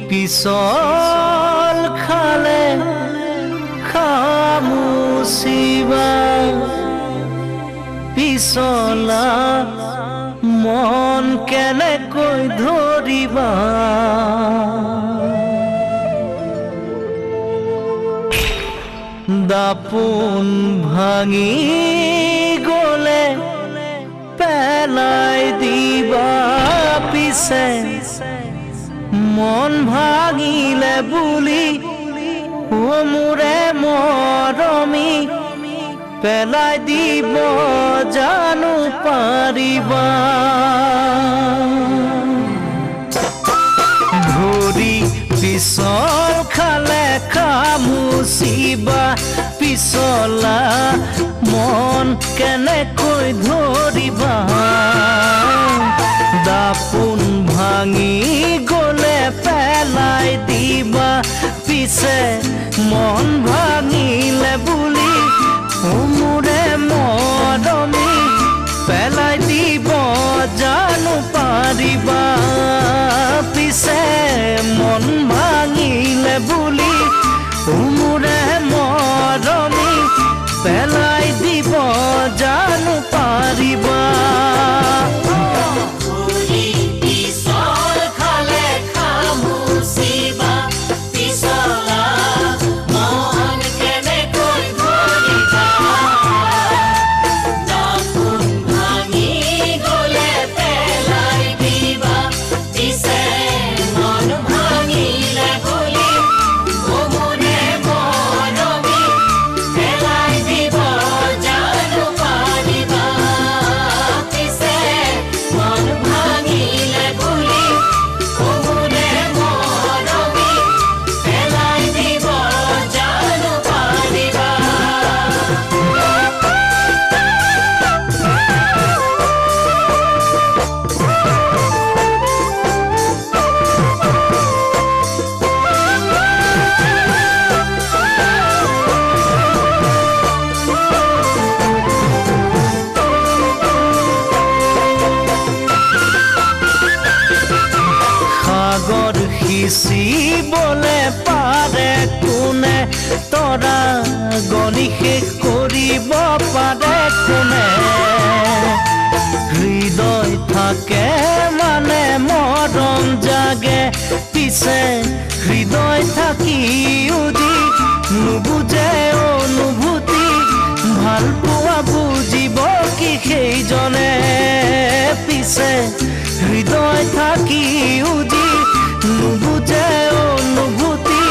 পিছল খালে খামুচিবা পিছলা মন কেনেকৈ ধৰিবা দাপোন ভাঙি গলে পেলাই দিবা পিছে মন ভাঙিলে বুলি ও মোৰে মৰমী পেলাই দিব জানো পাৰিবা ভৰি পিছল খালে খামুচিবা পিছলা মন কেনেকৈ ধৰিবা দাপোন ভাঙি গলে পেলাই দিবা পিছে মন ভাঙিলে বুলি মোৰে মৰমী পেলাই দিব জানো পাৰিবা পিছে মন ভাঙিলে বুলি মোৰে মৰমী পেলাই দিব জানো পাৰিবা সিচিবলে পাৰে কোনে তৰা গণি শেষ কৰিব পাৰে কোনে হৃদয় থাকে মানে মৰম জাগে পিছে হৃদয় থাকিও যি নুবুজে অনুভূতি ভাল পোৱা বুজিব কি সেইজনে পিছে হৃদয় থাকিও যি নুবুজে অনুভূতি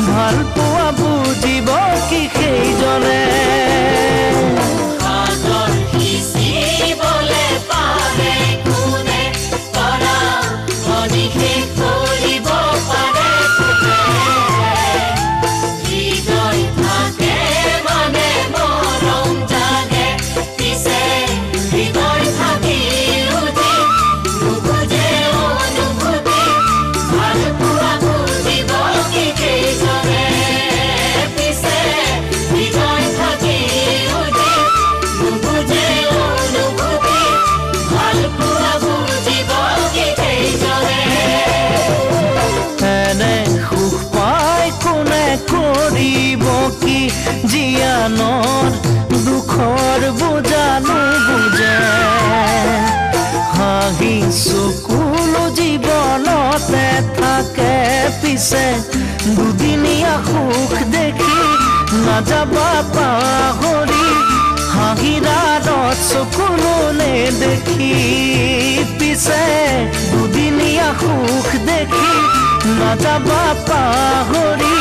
ভাল পোৱা বুজিব কি সেইজনে জিয়ানৰ দুখৰ বুজানো বুজে হাঁহি চকুলো জীৱনতে থাকে পিছে দুদিনীয়া সুখ দেখি নাযাবা পাহৰি হাঁহিৰাত চকুলো নেদেখি পিছে দুদিনীয়া সুখ দেখি নাযাবা পাহৰি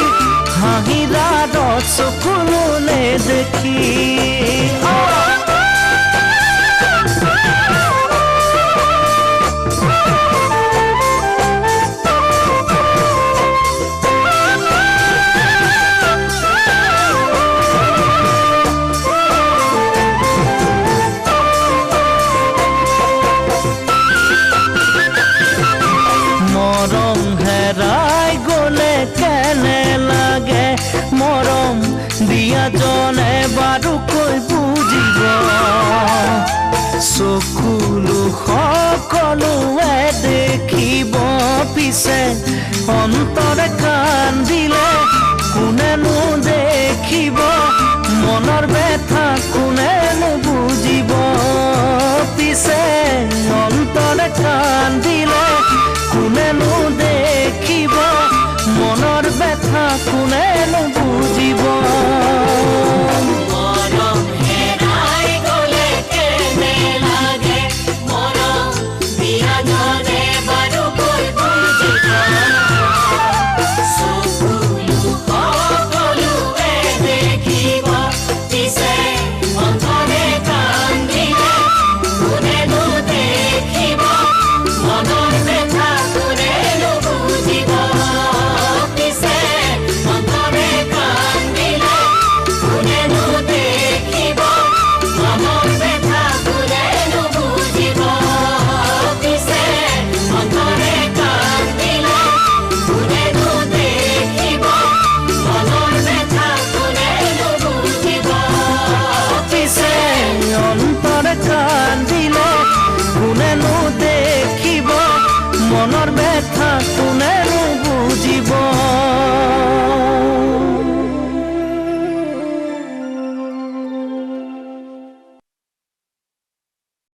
হাঁহিৰাত চকুলো নেদেখি মৰম হেৰাই গলে কেনে লাগে মৰম দিয়া জনে বাৰুকৈ বুজিব চকুলো সকলোৱে দেখিব পিছে অন্তৰে কান্দিলে কোনেনো দেখিব মনৰ ব্যথা কোনেনো বুজিব পিছে অন্তৰে কান্দিলে কোনেনো দেখিব মনৰ ব্যথা কোনেনো বুজিব কোনেনো দেখিব মনৰ ব্যথা কোনেনো বুজিব